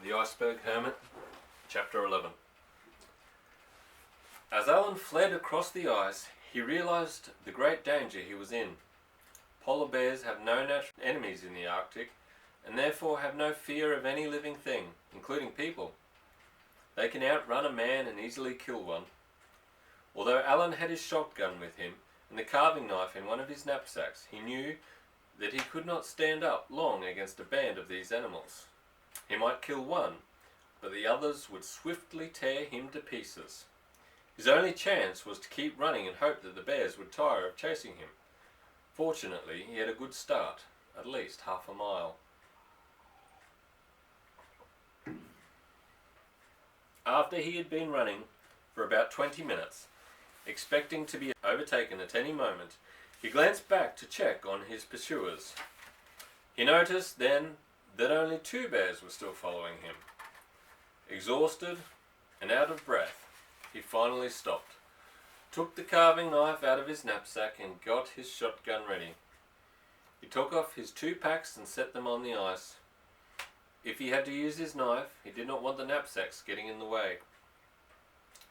The Iceberg Hermit, Chapter 11. As Alan fled across the ice, he realised the great danger he was in. Polar bears have no natural enemies in the Arctic, and therefore have no fear of any living thing, including people. They can outrun a man and easily kill one. Although Alan had his shotgun with him and the carving knife in one of his knapsacks, he knew that he could not stand up long against a band of these animals. He might kill one, but the others would swiftly tear him to pieces. His only chance was to keep running and hope that the bears would tire of chasing him. Fortunately, he had a good start, at least half a mile. After he had been running for about 20 minutes, expecting to be overtaken at any moment, he glanced back to check on his pursuers. He noticed then that only 2 bears were still following him. Exhausted and out of breath, he finally stopped, took the carving knife out of his knapsack and got his shotgun ready. He took off his 2 packs and set them on the ice. If he had to use his knife, he did not want the knapsacks getting in the way.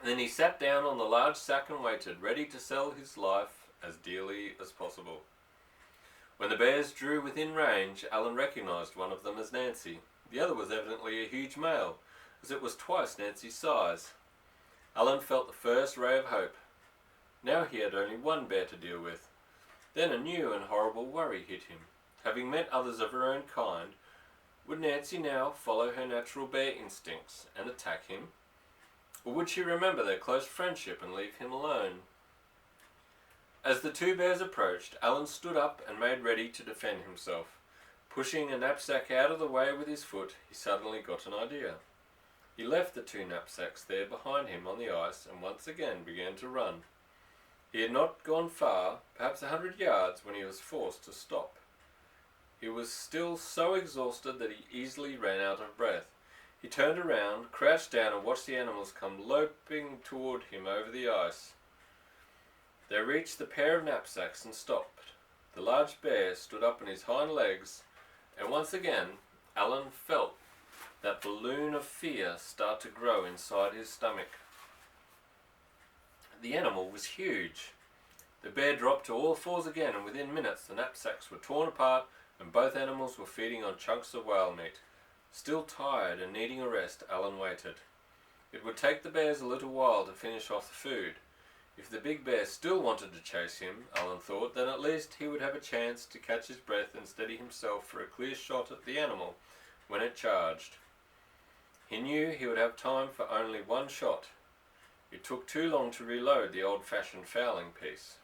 And then he sat down on the large sack and waited, ready to sell his life as dearly as possible. When the bears drew within range, Alan recognised one of them as Nancy. The other was evidently a huge male, as it was twice Nancy's size. Alan felt the first ray of hope. Now he had only 1 bear to deal with. Then a new and horrible worry hit him. Having met others of her own kind, would Nancy now follow her natural bear instincts and attack him? Or would she remember their close friendship and leave him alone? As the 2 bears approached, Alan stood up and made ready to defend himself. Pushing a knapsack out of the way with his foot, he suddenly got an idea. He left the 2 knapsacks there behind him on the ice and once again began to run. He had not gone far, perhaps 100 yards, when he was forced to stop. He was still so exhausted that he easily ran out of breath. He turned around, crouched down and watched the animals come loping toward him over the ice. They reached the pair of knapsacks and stopped. The large bear stood up on his hind legs, and once again Alan felt that balloon of fear start to grow inside his stomach. The animal was huge. The bear dropped to all fours again, and within minutes the knapsacks were torn apart and both animals were feeding on chunks of whale meat. Still tired and needing a rest, Alan waited. It would take the bears a little while to finish off the food. If the big bear still wanted to chase him, Alan thought, then at least he would have a chance to catch his breath and steady himself for a clear shot at the animal when it charged. He knew he would have time for only 1 shot. It took too long to reload the old-fashioned fowling piece.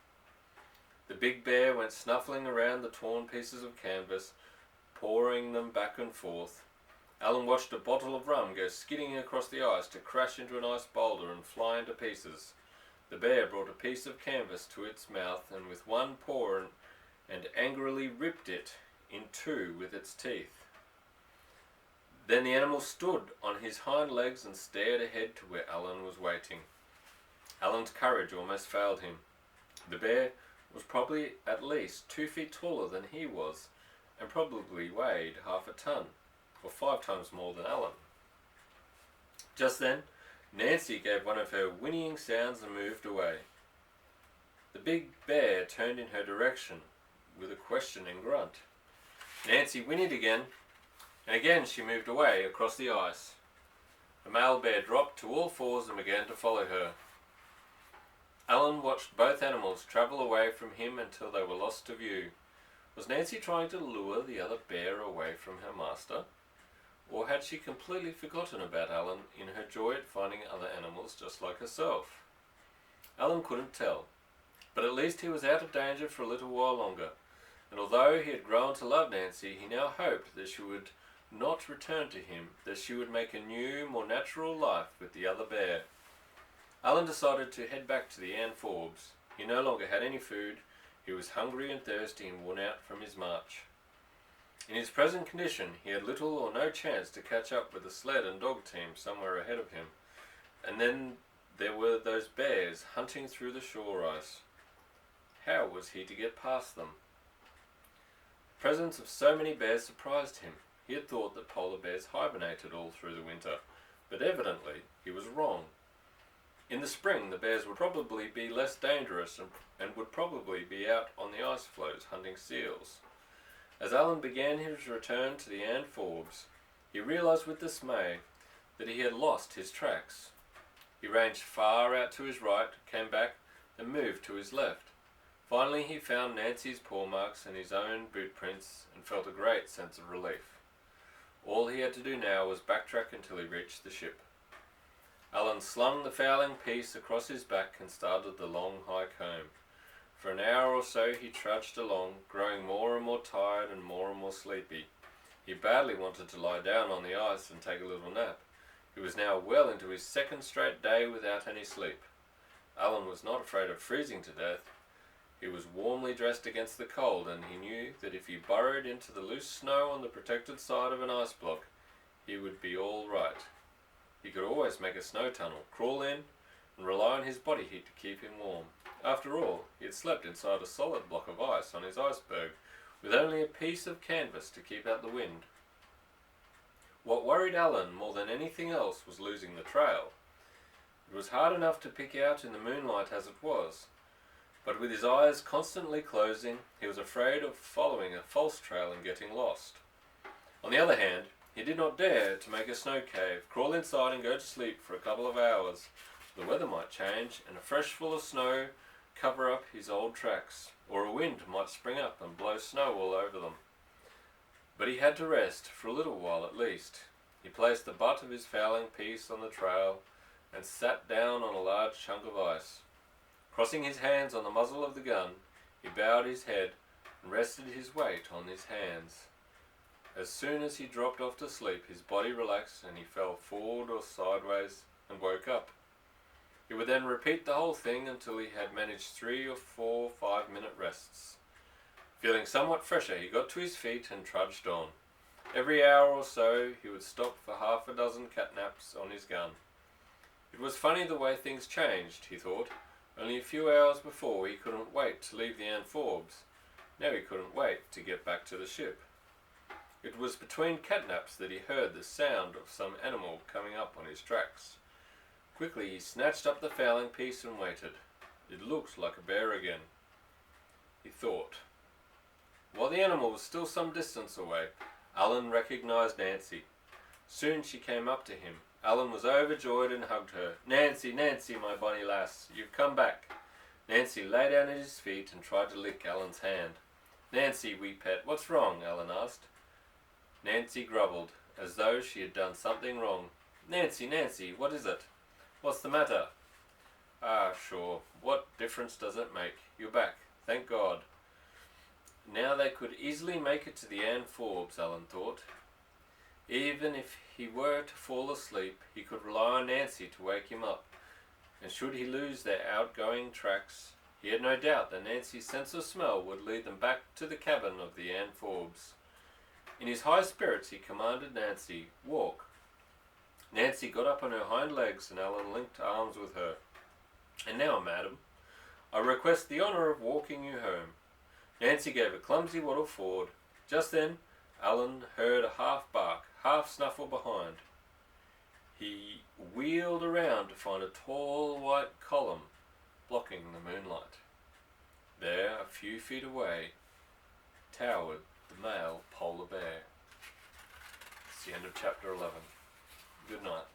The big bear went snuffling around the torn pieces of canvas, pouring them back and forth. Alan watched a bottle of rum go skidding across the ice to crash into an ice boulder and fly into pieces. The bear brought a piece of canvas to its mouth and with 1 paw and angrily ripped it in 2 with its teeth. Then the animal stood on his hind legs and stared ahead to where Alan was waiting. Alan's courage almost failed him. The bear was probably at least 2 feet taller than he was, and probably weighed half a ton, or 5 times more than Alan. Just then, Nancy gave one of her whinnying sounds and moved away. The big bear turned in her direction with a questioning grunt. Nancy whinnied again, and again she moved away across the ice. The male bear dropped to all fours and began to follow her. Alan watched both animals travel away from him until they were lost to view. Was Nancy trying to lure the other bear away from her master? Or had she completely forgotten about Alan in her joy at finding other animals just like herself? Alan couldn't tell, but at least he was out of danger for a little while longer, and although he had grown to love Nancy, he now hoped that she would not return to him, that she would make a new, more natural life with the other bear. Alan decided to head back to the Ann Forbes. He no longer had any food. He was hungry and thirsty and worn out from his march. In his present condition, he had little or no chance to catch up with the sled and dog team somewhere ahead of him. And then there were those bears hunting through the shore ice. How was he to get past them? The presence of so many bears surprised him. He had thought that polar bears hibernated all through the winter, but evidently he was wrong. In the spring, the bears would probably be less dangerous and would probably be out on the ice floes hunting seals. As Alan began his return to the Ann Forbes, he realized with dismay that he had lost his tracks. He ranged far out to his right, came back, and moved to his left. Finally, he found Nancy's paw marks and his own boot prints and felt a great sense of relief. All he had to do now was backtrack until he reached the ship. Alan slung the fowling piece across his back and started the long hike home. For an hour or so he trudged along, growing more and more tired and more sleepy. He badly wanted to lie down on the ice and take a little nap. He was now well into his second straight day without any sleep. Alan was not afraid of freezing to death. He was warmly dressed against the cold, and he knew that if he burrowed into the loose snow on the protected side of an ice block, he would be all right. He could always make a snow tunnel, crawl in, and rely on his body heat to keep him warm. After all, he had slept inside a solid block of ice on his iceberg, with only a piece of canvas to keep out the wind. What worried Alan more than anything else was losing the trail. It was hard enough to pick out in the moonlight as it was, but with his eyes constantly closing, he was afraid of following a false trail and getting lost. On the other hand, he did not dare to make a snow cave, crawl inside and go to sleep for a couple of hours. The weather might change, and a fresh fall of snow cover up his old tracks, or a wind might spring up and blow snow all over them. But he had to rest, for a little while at least. He placed the butt of his fowling piece on the trail and sat down on a large chunk of ice. Crossing his hands on the muzzle of the gun, he bowed his head and rested his weight on his hands. As soon as he dropped off to sleep, his body relaxed and he fell forward or sideways and woke up. He would then repeat the whole thing until he had managed 3 or 4 5-minute rests. Feeling somewhat fresher, he got to his feet and trudged on. Every hour or so, he would stop for half a dozen catnaps on his gun. It was funny the way things changed, he thought. Only a few hours before, he couldn't wait to leave the Ann Forbes. Now he couldn't wait to get back to the ship. It was between catnaps that he heard the sound of some animal coming up on his tracks. Quickly he snatched up the fowling piece and waited. It looked like a bear again, he thought. While the animal was still some distance away, Alan recognized Nancy. Soon she came up to him. Alan was overjoyed and hugged her. "Nancy, Nancy, my bonny lass, you've come back." Nancy lay down at his feet and tried to lick Alan's hand. "Nancy, wee pet, what's wrong?" Alan asked. Nancy grumbled, as though she had done something wrong. "Nancy, Nancy, what is it? What's the matter?" "Ah, sure, what difference does it make? You're back, thank God." Now they could easily make it to the Ann Forbes, Alan thought. Even if he were to fall asleep, he could rely on Nancy to wake him up, and should he lose their outgoing tracks, he had no doubt that Nancy's sense of smell would lead them back to the cabin of the Ann Forbes. In his high spirits he commanded Nancy, "Walk." Nancy got up on her hind legs and Alan linked arms with her. "And now, madam, I request the honour of walking you home." Nancy gave a clumsy waddle forward. Just then Alan heard a half bark, half snuffle behind. He wheeled around to find a tall white column blocking the moonlight. There, a few feet away, towered the male polar bear. It's the end of chapter 11. Good night.